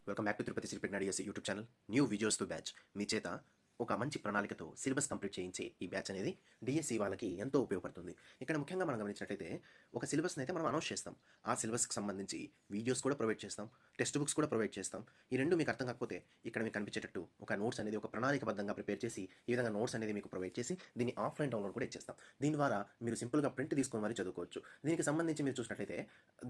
Welcome back to Tirupati Shri Pragna DSC YouTube channel. New videos to batch మీ చేత ఒక మంచి ప్రణాళికతో సిలబస్ కంప్లీట్ చేయించే ఈ బ్యాచ్ అనేది డిఎస్సి వాళ్ళకి ఎంతో ఉపయోగపడుతుంది. ఇక్కడ ముఖ్యంగా మనం గమనించినట్లయితే ఒక సిలబస్ని అయితే మనం అనౌన్స్ చేస్తాం. ఆ సిలబస్కి సంబంధించి వీడియోస్ కూడా ప్రొవైడ్ చేస్తాం, టెక్స్ట్ బుక్స్ కూడా ప్రొవైడ్ చేస్తాం. ఈ రెండు మీకు అర్థం కాకపోతే ఇక్కడ మీకు కనిపించేటట్టు ఒక నోట్స్ అనేది ఒక ప్రణాళికబద్ధంగా ప్రిపేర్ చేసి ఈ విధంగా నోట్స్ అనేది మీకు ప్రొవైడ్ చేసి దీన్ని ఆఫ్లైన్ డౌన్లోడ్ కూడా ఇచ్చేస్తాం. దీని ద్వారా మీరు సింపుల్గా ప్రింట్ తీసుకొని మరీ చదువుకోవచ్చు. దీనికి సంబంధించి మీరు చూసినట్లయితే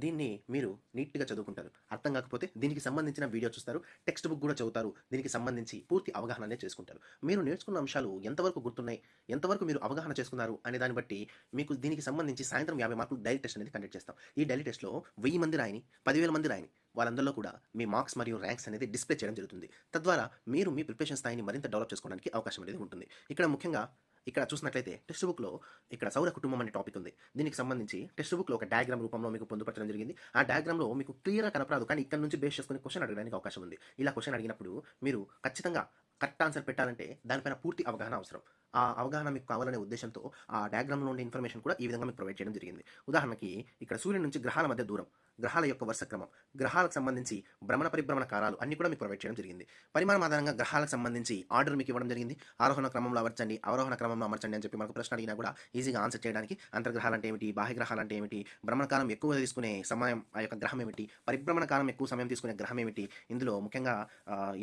దీన్ని మీరు నీట్గా చదువుకుంటారు. అర్థం కాకపోతే దీనికి సంబంధించిన వీడియో చూస్తారు, టెక్స్ట్ బుక్ కూడా చదువుతారు. దీనికి సంబంధించి పూర్తి అవగాహన అనేది చేసుకుంటారు. మీరు నేర్చుకున్న అంశాలు ఎంతవరకు గుర్తున్నాయి, ఎంతవరకు మీరు అవగాహన చేసుకున్నారు అనే దాన్ని బట్టి మీకు దీనికి సంబంధించి సాయంత్రం 50 మార్కులు డైలీ టెస్ట్ అనేది కండక్ట్ చేస్తాం. ఈ డైలీ టెస్ట్లో 1000 మంది రాయని, 10,000 మంది రాయని వాళ్ళందరిలో కూడా మీ మార్క్స్ మరియు ర్యాంక్స్ అనేది డిస్ప్లే చేయడం జరుగుతుంది. తద్వారా మీరు మీ ప్రిపరేషన్ స్థాయిని మరింత డెవలప్ చేసుకోవడానికి అవకాశం అనేది ఉంటుంది. ఇక్కడ ముఖ్యంగా ఇక్కడ చూసినట్లయితే టెక్స్ట్ బుక్లో ఇక్కడ సౌర కుటుంబం అనే టాపిక్ ఉంది. దీనికి సంబంధించి టెక్స్ట్ బుక్లో ఒక డయాగ్రామ్ రూపంలో మీకు పొందుపరచడం జరిగింది. ఆ డయాగ్రామ్లో మీకు క్లియర్గా కనపరాదు, కానీ ఇక్కడ నుంచి బేస్ చేసుకుని క్వశ్చన్ అడగడానికి అవకాశం ఉంది. ఇలా క్వశ్చన్ అడిగినప్పుడు మీరు ఖచ్చితంగా కరెక్ట్ ఆన్సర్ పెట్టాలంటే దానిపైన పూర్తి అవగాహన అవసరం. ఆ అవగాహన మీకు కావాలనే ఉద్దేశంతో ఆ డయాగ్రామ్లో ఉండే ఇన్ఫర్మేషన్ కూడా ఈ విధంగా మీకు ప్రొవైడ్ చేయడం జరిగింది. ఉదాహరణకి ఇక్కడ సూర్యుడి నుంచి గ్రహాల మధ్య దూరం, గ్రహాల యొక్క వరుస క్రమం, గ్రహాలకు సంబంధించి భ్రమణ పరిభ్రమణ కారాలు అన్ని కూడా మీకు ప్రొవైడ్ చేయడం జరిగింది. పరిమాణం ఆధారంగా గ్రహాలకు సంబంధించి ఆర్డర్ మీకు ఇవ్వడం జరిగింది. ఆరోహణ క్రమంలో అమర్చండి, అవరోహణ క్రమంలో అమర్చండి అని చెప్పి మనకు ప్రశ్న అడిగినా కూడా ఈజీగా ఆన్సర్ చేయడానికి అంతర్గ్రహాలు అంటే ఏమిటి, బాహ్య గ్రహాలు అంటే ఏమిటి, భ్రమణ కాలం ఎక్కువ తీసుకునే సమయం ఆ యొక్క గ్రహం ఏమిటి, పరిభ్రమణ కాలం ఎక్కువ సమయం తీసుకునే గ్రహం ఏమిటి, ఇందులో ముఖ్యంగా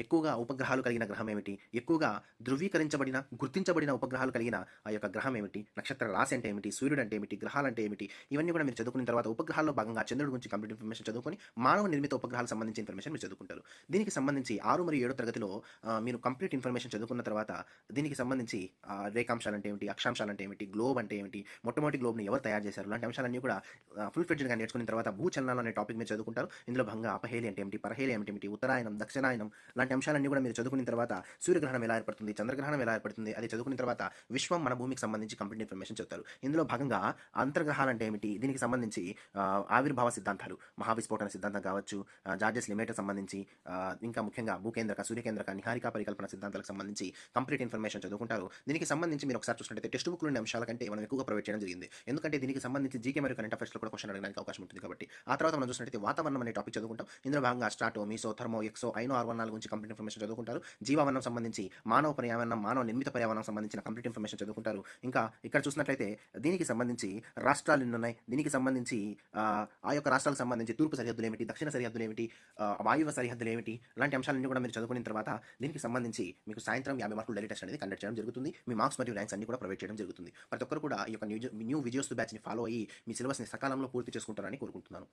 ఎక్కువగా ఉపగ్రహాలు కలిగిన గ్రహం ఏమిటి, ఎక్కువగా ధృవీకరించబడిన గుర్తించబడిన ఉపగ్రహాలు కలిగిన ఆ యొక్క గ్రహం ఏమిటి, నక్షత్ర రాశి అంటే ఏమిటి, సూర్యుడు అంటే ఏమిటి, గ్రహాలు అంటే ఏమిటి, ఇవన్నీ కూడా మీరు చదువుకున్న తర్వాత ఉపగ్రహాల్లో భాగంగా చంద్రుడి గురించి కంప్లీట్ ఇన్ఫర్మేషన్ చదువుకొని మానవ నిర్మిత ఉపగ్రహాలకు సంబంధించి ఇన్ఫర్మేషన్ మీరు చదువుకుంటారు. దీనికి సంబంధించి 6 మరియు 7 తరగతిలో మీరు కంప్లీట్ ఇన్ఫర్మేషన్ చదువుకున్న తర్వాత దీనికి సంబంధించి రేఖాంశాలు అంటే ఏమిటి, అక్షాంశాలు అంటే ఏమిటి, గ్లోబ్ అంటే ఏమిటి, మొట్టమొదటి గ్లోబ్ని ఎవరు తయారు చేశారు, లాంటి అంశాలన్నీ కూడా ఫుల్ ఫ్లెడ్జ్డ్గా నేర్చుకున్న తర్వాత భూచలనాలు అనే టాపిక్ మీరు చదువుకుంటారు. ఇందులో భాగంగా అపహేలి అంటే ఏమిటి, పరహేలి అంటే ఏమిటి, ఉత్తరాయణం, దక్షిణాయనం లాంటి అంశాలన్నీ కూడా మీరు చదువుకున్న తర్వాత సూర్యగ్రహణం ఎలా ఏర్పడుతుంది, చంద్రగ్రహణం ఎలా ఏర్పడుతుంది అది చదువుకున్న తర్వాత విశ్వం మన భూమికి సంబంధించి కంప్లీట్ ఇన్ఫర్మేషన్ చెప్తారు. ఇందులో భాగంగా అంతర్గ్రహాలు అంటే ఏమిటి, దీనికి సంబంధించి ఆవిర్భావ సిద్ధాంతాలు, మహావిస్ఫోటన సిద్ధాంతం కావచ్చు, జార్జెస్ లిమేటర్ సంబంధించి ఇంకా ముఖ్యంగా భూకేంద్రక, సూర్యకేంద్రక, నిహారిక పరికల్పన సిద్ధాంతాలకు సంబంధించి కంప్లీట్ ఇన్ఫర్మేషన్ చదువుకుంటారు. దీనికి సంబంధించి మీరు ఒకసారి చూసినట్లయితే టెక్స్ట్ బుక్లో ఉండే అంశాల కంటే మనం ఎక్కువగా ప్రొవైడ్ చేయడం జరిగింది. ఎందుకంటే దీనికి సంబంధించి జీకే మరియు కరెంట్ అఫైర్స్లో కూడా క్వశ్చన్ అడగడానికి అవకాశం ఉంటుంది కాబట్టి. ఆ తర్వాత మనం చూసినట్లయితే వాతావరణం అనే టాపిక్ చదువుకుంటాం. ఇందులో భాగంగా స్ట్రాటో, మీసో, థర్మో, ఎక్సో, ఐనో, ఆర్వన్నాల గురించి కంప్లీట్ ఇన్ఫర్మేషన్ చదువుకుంటారు. జీవావరణం సంబంధించి మానవ పర్యావరణం, మానవ నిర్మిత పర్యావరణం సంబంధించిన కంప్లీట్ ఇన్ఫర్మేషన్ చదువుకుంటారు. ఇంకా ఇక్కడ చూసినట్లయితే దీనికి సంబంధించి రాష్ట్రాలు ఎన్ని ఉన్నాయి, దీనికి సంబంధించి ఆ యొక్క రాష్ట్రాలకు సంబంధించి తూర్పు సరిహద్దులు ఏమిటి, దక్షిణ సరిహద్దులు ఏమిటి, వాయువ్య సరిహద్దులు ఏమిటి, లాంటి అంశాలన్నీ కూడా మీరు చదువుకున్న తర్వాత దీనికి సంబంధించి మీకు సాయంత్రం 50 మార్కులు డైలీ టెస్ట్ అనేది కండక్ట్ చేయడం జరుగుతుంది. మీ మార్క్స్ మరియు ర్యాంక్స్ అన్ని కూడా ప్రొవైడ్ చేయడం జరుగుతుంది. ప్రతి ఒక్కరు కూడా ఈ యొక్క న్యూ వీడియోస్ బ్యాచ్ని ఫాలో అయ్యి మీ సిలబస్ని సకాలంలో పూర్తి చేసుకుంటారని కోరుకుంటున్నాను.